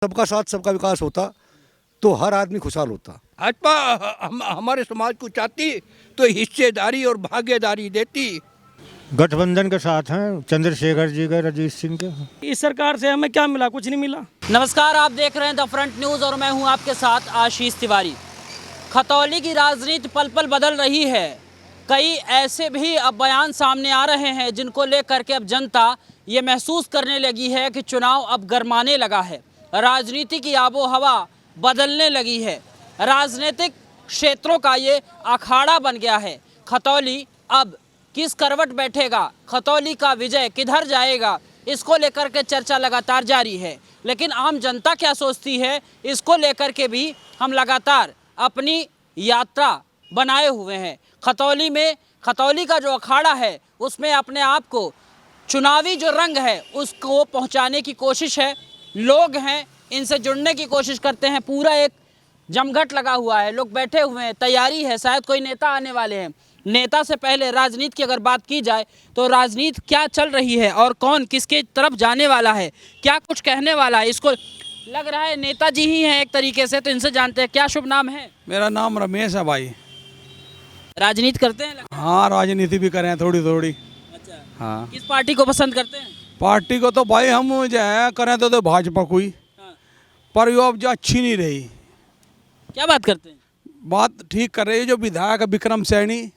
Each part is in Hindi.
सबका साथ सबका विकास होता तो हर आदमी खुशहाल होता। भाजपा हमारे समाज को चाहती तो हिस्सेदारी और भागीदारी देती। गठबंधन के साथ हैं चंद्रशेखर जी के, रजीत सिंह के। इस सरकार से हमें क्या मिला? कुछ नहीं मिला। नमस्कार, आप देख रहे हैं द फ्रंट न्यूज़ और मैं हूं आपके साथ आशीष तिवारी। खतौली की राजनीति पल पल बदल रही है। कई ऐसे भी अब बयान सामने आ रहे हैं जिनको लेकर के अब जनता ये महसूस करने लगी है कि चुनाव अब गरमाने लगा है, राजनीति की आबो हवा बदलने लगी है, राजनीतिक क्षेत्रों का ये अखाड़ा बन गया है। खतौली अब किस करवट बैठेगा, खतौली का विजय किधर जाएगा, इसको लेकर के चर्चा लगातार जारी है। लेकिन आम जनता क्या सोचती है, इसको लेकर के भी हम लगातार अपनी यात्रा बनाए हुए हैं। खतौली का जो अखाड़ा है उसमें अपने आप को चुनावी जो रंग है उसको पहुंचाने की कोशिश है। लोग हैं, इनसे जुड़ने की कोशिश करते हैं। पूरा एक जमघट लगा हुआ है, लोग बैठे हुए हैं, तैयारी है, शायद कोई नेता आने वाले हैं। नेता से पहले राजनीति की अगर बात की जाए तो राजनीति क्या चल रही है और कौन किसके तरफ जाने वाला है, क्या कुछ कहने वाला है, इसको लग रहा है नेताजी ही हैं एक तरीके से। तो इनसे जानते हैं, क्या शुभ नाम है? मेरा नाम रमेश है भाई। राजनीति करते हैं? हाँ, राजनीति भी करें थोड़ी थोड़ी। अच्छा, हाँ, किस पार्टी को पसंद करते हैं? पार्टी को तो भाई हम जो है करें तो भाजपा को ही, हाँ। पर यो अब जो अच्छी नहीं रही। क्या बात करते हैं? बात ठीक कर रही है जो विधायक है विक्रम सैनी,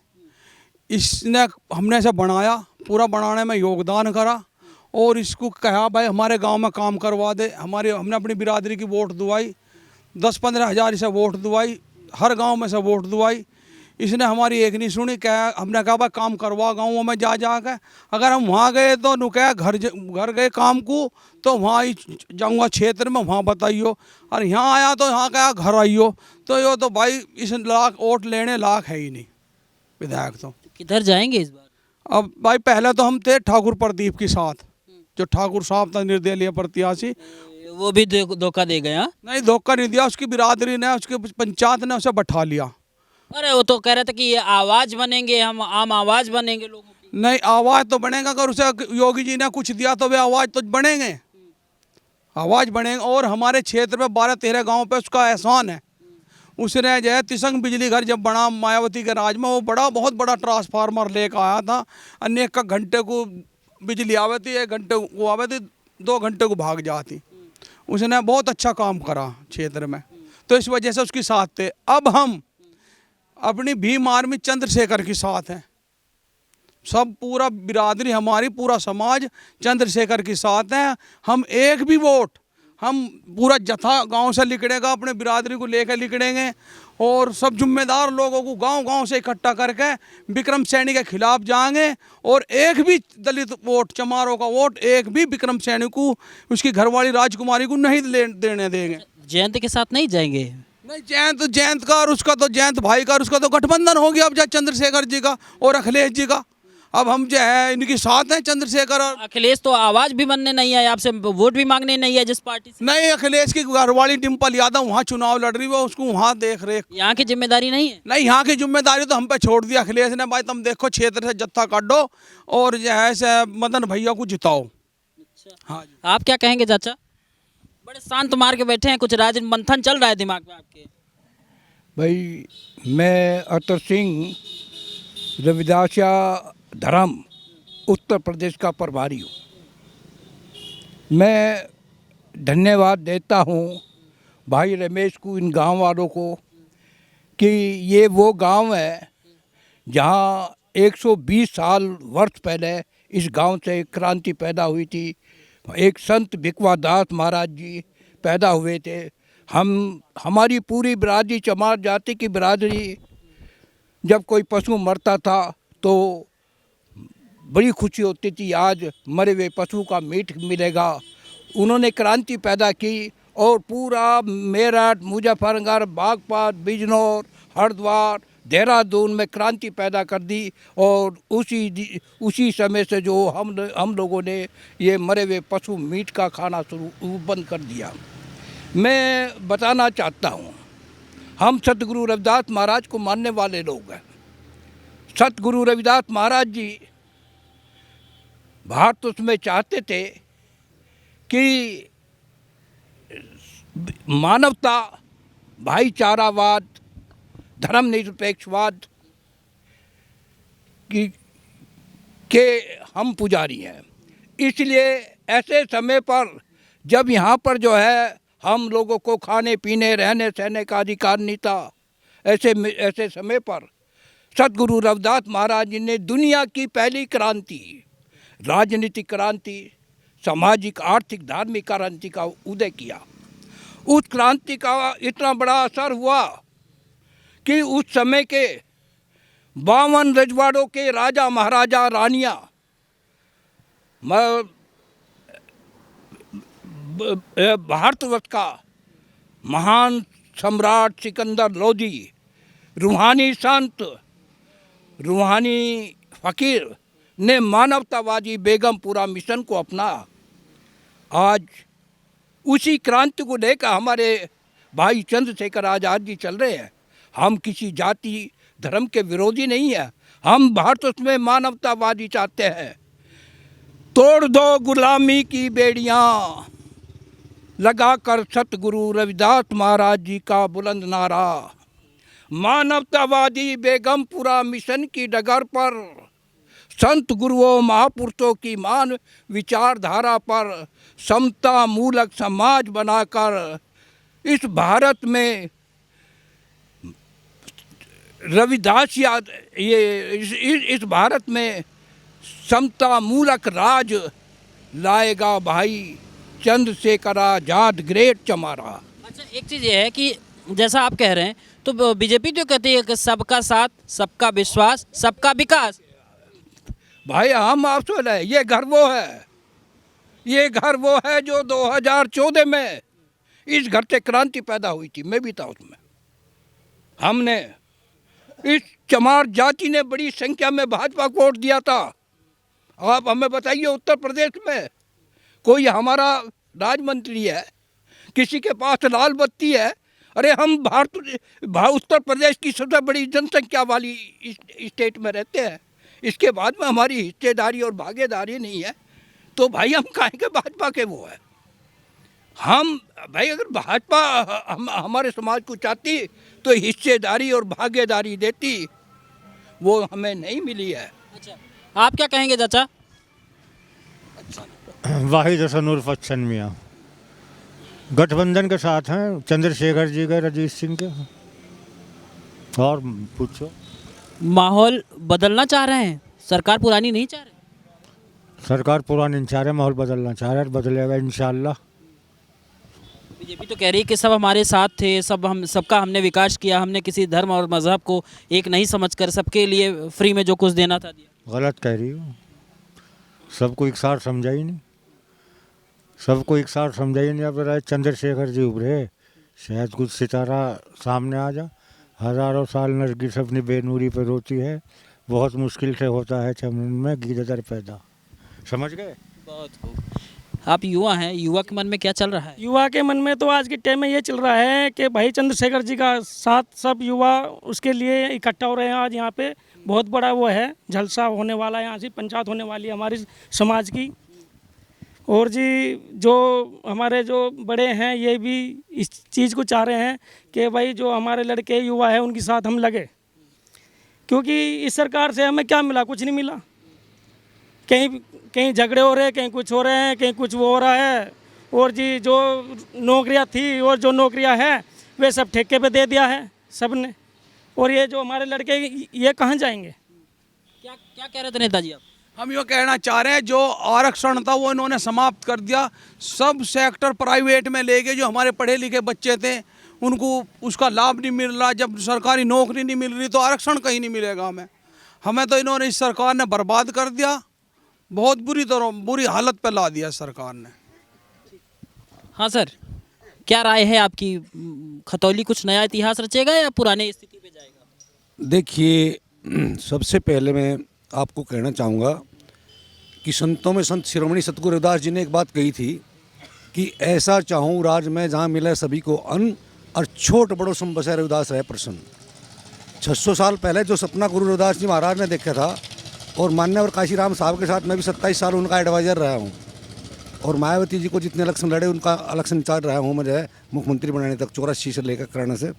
इसने हमने इसे बनाया, पूरा बनाने में योगदान करा और इसको कहा भाई हमारे गांव में काम करवा दे। हमने अपनी बिरादरी की वोट दुआई, 10-15 हज़ार इसे वोट दुआई, हर गांव में से वोट दुआई। इसने हमारी एक नहीं सुनी। क्या हमने कहा भाई काम करवा गाँवों में जा कर। अगर हम वहाँ गए तो नुकया घर गए काम को तो वहाँ ही जाऊँगा क्षेत्र में, वहाँ बताइयो। और यहाँ आया तो यहाँ कहा घर आइयो। तो यो तो भाई इस लाख वोट लेने लाख है ही नहीं विधायक। तो किधर जाएंगे इस बार? अब भाई पहले तो हम थे ठाकुर प्रदीप के साथ, जो ठाकुर साहब था निर्दलीय प्रत्याशी। वो भी धोखा दे गए? हाँ, नहीं धोखा नहीं दिया, उसकी बिरादरी ने, उसकी पंचायत ने उसे बैठा लिया। अरे वो तो कह रहे थे कि ये आवाज बनेंगे, हम आम आवाज बनेंगे लोगों की। नहीं, आवाज़ तो बनेगा, अगर उसे योगी जी ने कुछ दिया तो वे आवाज़ तो बनेंगे, आवाज़ बनेंगे। और हमारे क्षेत्र में 12-13 गाँव पे उसका एहसान है। उसने जो है तिसंग बिजली घर जब बना मायावती के राज में, वो बहुत बड़ा ट्रांसफार्मर लेकर आया था। अन्य एक घंटे को बिजली आवे थी, 1 घंटे को आवे थी, 2 घंटे को भाग जाती। उसने बहुत अच्छा काम करा क्षेत्र में, तो इस वजह से उसके साथ थे। अब हम अपनी भीम आर्मी चंद्रशेखर के साथ हैं। सब पूरा बिरादरी हमारी, पूरा समाज चंद्रशेखर के साथ है। हम एक भी वोट, हम पूरा जथा गांव से निकलेगा, अपने बिरादरी को लेकर निकलेंगे और सब जिम्मेदार लोगों को गांव से इकट्ठा करके विक्रम सैनी के खिलाफ जाएंगे। और एक भी दलित वोट, चमारों का वोट, एक भी विक्रम सैनी को, उसकी घरवाली राजकुमारी को नहीं देने देंगे। जयंत के साथ नहीं जाएंगे? नहीं, जयंत का और उसका तो, जयंत भाई का और उसका तो गठबंधन हो गया अब जो चंद्रशेखर जी का और अखिलेश जी का। अब हम जो है इनके साथ हैं, चंद्रशेखर और अखिलेश तो आवाज भी बनने नहीं आए, आपसे वोट भी मांगने नहीं है जिस पार्टी से। नहीं, अखिलेश की घरवाली डिम्पल यादव वहाँ चुनाव लड़ रही है, उसको वहाँ देख रेख। यहाँ की जिम्मेदारी नहीं है? नहीं, यहाँ की जिम्मेदारी तो हम पे छोड़ दिया अखिलेश ने। भाई तुम देखो क्षेत्र से जत्था काटो और जो है से मदन भैया को जिताओ। अच्छा, हाँ, आप क्या कहेंगे चाचा? बड़े शांत मार के बैठे हैं, कुछ राजनीति मंथन चल रहा है दिमाग में आपके? भाई मैं अतर सिंह रविदासिया धर्म उत्तर प्रदेश का प्रभारी हूँ। मैं धन्यवाद देता हूँ भाई रमेश को, इन गांव वालों को, कि ये वो गांव है जहाँ 120 साल वर्ष पहले इस गांव से एक क्रांति पैदा हुई थी। एक संत भिकवा दास महाराज जी पैदा हुए थे। हमारी पूरी बिरादरी, चमार जाति की बिरादरी, जब कोई पशु मरता था तो बड़ी खुशी होती थी, आज मरे हुए पशु का मीट मिलेगा। उन्होंने क्रांति पैदा की और पूरा मेरठ, मुजफ्फरनगर, बागपत, बिजनौर, हरिद्वार, देहरादून में क्रांति पैदा कर दी। और उसी समय से जो हम लोगों ने ये मरे हुए पशु मीट का खाना बंद कर दिया। मैं बताना चाहता हूँ, हम सतगुरु रविदास महाराज को मानने वाले लोग हैं। सतगुरु रविदास महाराज जी भारत उसमें चाहते थे कि मानवता, भाईचारावाद, धर्मनिरपेक्षवाद के हम पुजारी हैं। इसलिए ऐसे समय पर जब यहाँ पर जो है हम लोगों को खाने पीने रहने सहने का अधिकार नहीं था, ऐसे समय पर सतगुरु रविदास महाराज जी ने दुनिया की पहली क्रांति, राजनीतिक क्रांति, सामाजिक आर्थिक धार्मिक क्रांति का उदय किया। उस क्रांति का इतना बड़ा असर हुआ कि उस समय के 52 रजवाड़ों के राजा महाराजा रानियाँ, भारतवर्ष का महान सम्राट सिकंदर लोदी, रूहानी संत, रूहानी फ़कीर ने मानवतावादी बेगमपुरा मिशन को अपना। आज उसी क्रांति को लेकर हमारे भाई चंद्रशेखर आज़ाद जी चल रहे हैं। हम किसी जाति धर्म के विरोधी नहीं है, हम भारत में मानवतावादी चाहते हैं। तोड़ दो गुलामी की बेड़ियाँ, लगाकर सतगुरु रविदास महाराज जी का बुलंद नारा। मानवतावादी बेगमपुरा मिशन की डगर पर, संत गुरुओं महापुरुषों की मान विचारधारा पर समता मूलक समाज बनाकर इस भारत में रविदास इस भारत में समता मूलक राज लाएगा भाई चंद्रशेखर आजाद ग्रेट चमारा। अच्छा, एक चीज़ ये है कि जैसा आप कह रहे हैं तो बीजेपी तो कहती है कि सबका साथ, सबका विश्वास, सबका विकास। भाई हम आपसे बोले, ये घर वो है जो 2014 में इस घर से क्रांति पैदा हुई थी, मैं भी था उसमें। हमने इस चमार जाति ने बड़ी संख्या में भाजपा को वोट दिया था। आप हमें बताइए, उत्तर प्रदेश में कोई हमारा राजमंत्री है, किसी के पास लाल बत्ती है? अरे हम उत्तर प्रदेश की सबसे बड़ी जनसंख्या वाली स्टेट में रहते हैं। इसके बाद में हमारी हिस्सेदारी और भागीदारी नहीं है, तो भाई हम काहे के भाजपा के वो है? हम भाई अगर भाजपा हमारे समाज को चाहती तो हिस्सेदारी और भागीदारी देती, वो हमें नहीं मिली है। अच्छा, आप क्या कहेंगे चाचा? वाहिद हसन उर्फ अच्छन मियाँ गठबंधन के साथ हैं, चंद्रशेखर जी के, रजीत सिंह के। और पूछो। माहौल बदलना चाह रहे हैं, सरकार पुरानी नहीं चाह रही? सरकार पुरानी नहीं चाह रहे, माहौल बदलना चाह रहे, बदलेगा इंशाल्लाह। बीजेपी तो कह रही है कि सब हमारे साथ थे, सबका हमने विकास किया, हमने किसी धर्म और मजहब को एक नहीं समझकर सबके लिए फ्री में जो कुछ देना था दिया। गलत कह रही हो, सबको एक साथ समझा ही नहीं, सबको एक साथ समझा ही नहीं। अब राय चंद्रशेखर जी उभरे, शायद कुछ सितारा सामने आ जा। हज़ारों साल नरगिस अपनी बेनूरी पे रोती है, बहुत मुश्किल से होता है चमन में गीदड़ पैदा। समझ गए? बहुत खूब। आप युवा हैं, युवा के मन में क्या चल रहा है? युवा के मन में तो आज के टाइम में ये चल रहा है कि भाई चंद्रशेखर जी का साथ सब युवा उसके लिए इकट्ठा हो रहे हैं। आज यहाँ पे बहुत बड़ा वो है, जलसा होने वाला है, यहाँ से पंचायत होने वाली है हमारी समाज की। और जी जो हमारे जो बड़े हैं ये भी इस चीज़ को चाह रहे हैं कि भाई जो हमारे लड़के युवा है उनके साथ हम लगे, क्योंकि इस सरकार से हमें क्या मिला? कुछ नहीं मिला। कहीं झगड़े हो रहे हैं, कहीं कुछ हो रहे हैं, कहीं कुछ वो हो रहा है। और जी जो नौकरियां थी और जो नौकरियां हैं वे सब ठेके पे दे दिया है सब ने। और ये जो हमारे लड़के ये कहाँ जाएंगे? क्या कह रहे थे नेताजी आप? हम ये कहना चाह रहे हैं, जो आरक्षण था वो इन्होंने समाप्त कर दिया। सब सेक्टर प्राइवेट में ले गए। जो हमारे पढ़े लिखे बच्चे थे उनको उसका लाभ नहीं मिल रहा। जब सरकारी नौकरी नहीं मिल रही तो आरक्षण कहीं नहीं मिलेगा हमें तो इन्होंने, इस सरकार ने बर्बाद कर दिया। बहुत बुरी हालत पे ला दिया सरकार ने। हाँ सर, क्या राय है आपकी? खतौली कुछ नया इतिहास रचेगा या पुराने स्थिति पे जाएगा? देखिए, सबसे पहले मैं आपको कहना चाहूँगा कि संतों में संत शिरोमणि सतगुरु रविदास जी ने एक बात कही थी कि ऐसा चाहूँ राज में जहाँ मिले सभी को अन्न, और छोट बड़ों सम बसे रविदास रहे प्रसन्न। 600 साल पहले जो सपना गुरु रविदास जी महाराज ने देखा था, और मान्यवर काशीराम साहब के साथ मैं भी 27 साल उनका एडवाइज़र रहा हूँ, और मायावती जी को जितने इलेक्शन लड़े उनका इलेक्शन चल रहा हूँ मैं जो है मुख्यमंत्री बनाने तक 84 से लेकर कराने से,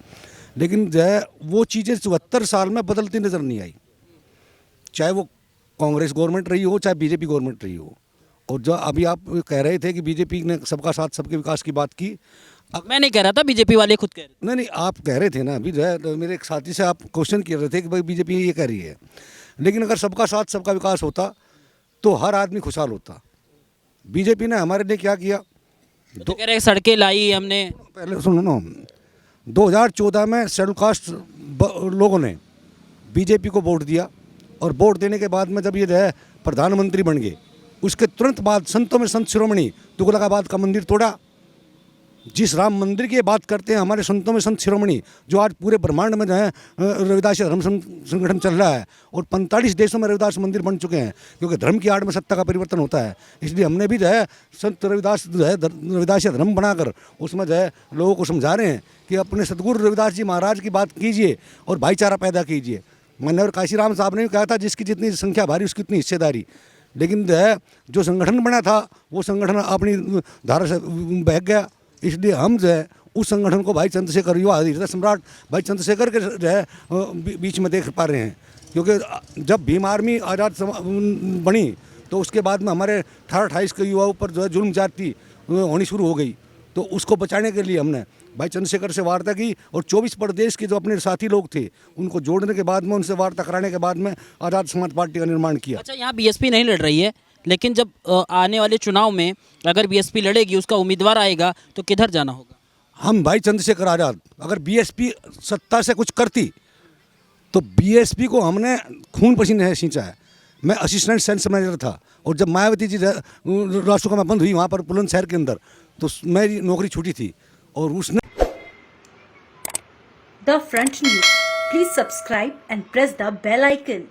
लेकिन जो है वो चीज़ें 74 साल में बदलती नज़र नहीं आई, चाहे वो कांग्रेस गवर्नमेंट रही हो चाहे बीजेपी गवर्नमेंट रही हो। और जो अभी आप कह रहे थे कि बीजेपी ने सबका साथ सबके विकास की बात की, मैं नहीं कह रहा था, बीजेपी वाले खुद कह रहे थे। नहीं आप कह रहे थे ना अभी जो है, तो मेरे एक साथी से आप क्वेश्चन कर रहे थे कि भाई बीजेपी ये कह रही है, लेकिन अगर सबका साथ सबका विकास होता तो हर आदमी खुशहाल होता। बीजेपी ने हमारे लिए क्या किया? तो कह रहे सड़कें लाई हमने। पहले सुनो ना, 2014 में शेड्यूल कास्ट लोगों ने बीजेपी को वोट दिया और वोट देने के बाद में जब ये जो है प्रधानमंत्री बन गए, उसके तुरंत बाद संतों में संत शिरोमणि तुगलकाबाद का मंदिर तोड़ा। जिस राम मंदिर की बात करते हैं हमारे संतों में संत शिरोमणि, जो आज पूरे ब्रह्मांड में जो है रविदास धर्म संगठन चल रहा है और 45 देशों में रविदास मंदिर बन चुके हैं, क्योंकि धर्म की आड़ में सत्ता का परिवर्तन होता है। इसलिए हमने भी जो है संत रविदास जो है रविदास धर्म बनाकर उसमें जो है लोगों को समझा रहे हैं कि अपने सतगुरु रविदास जी महाराज की बात कीजिए और भाईचारा पैदा कीजिए। मान्यवर काशीराम साहब ने भी कहा था, जिसकी जितनी संख्या भारी उसकी उतनी हिस्सेदारी। लेकिन जो है जो संगठन बना था वो संगठन अपनी धारा से बह गया, इसलिए हम जो है उस संगठन को भाई चंद्रशेखर युवा हृदय सम्राट भाई चंद्रशेखर के जो है बीच में देख पा रहे हैं। क्योंकि जब भीम आर्मी आज़ाद बनी तो उसके बाद में हमारे 18-28 के युवाओं पर जो है जुल्म जाती होनी शुरू हो गई, तो उसको बचाने के लिए हमने भाई चंद्रशेखर से वार्ता की और 24 प्रदेश के जो अपने साथी लोग थे उनको जोड़ने के बाद में, उनसे वार्ता कराने के बाद में आज़ाद समाज पार्टी का निर्माण किया। अच्छा, यहाँ बीएसपी नहीं लड़ रही है, लेकिन जब आने वाले चुनाव में अगर बीएसपी लड़ेगी, उसका उम्मीदवार आएगा, तो किधर जाना होगा? हम भाई चंद्रशेखर आज़ाद, अगर बीएसपी सत्ता से कुछ करती तो बीएसपी को हमने खून पसीने से सींचा है। मैं असिस्टेंट सेल्स मैनेजर था और जब मायावती जी राष्ट्रकुमा बंद हुई वहाँ पर बुलंदशहर के अंदर, तो मेरी नौकरी छूटी थी और उसने The Front News. Please subscribe and press the bell icon.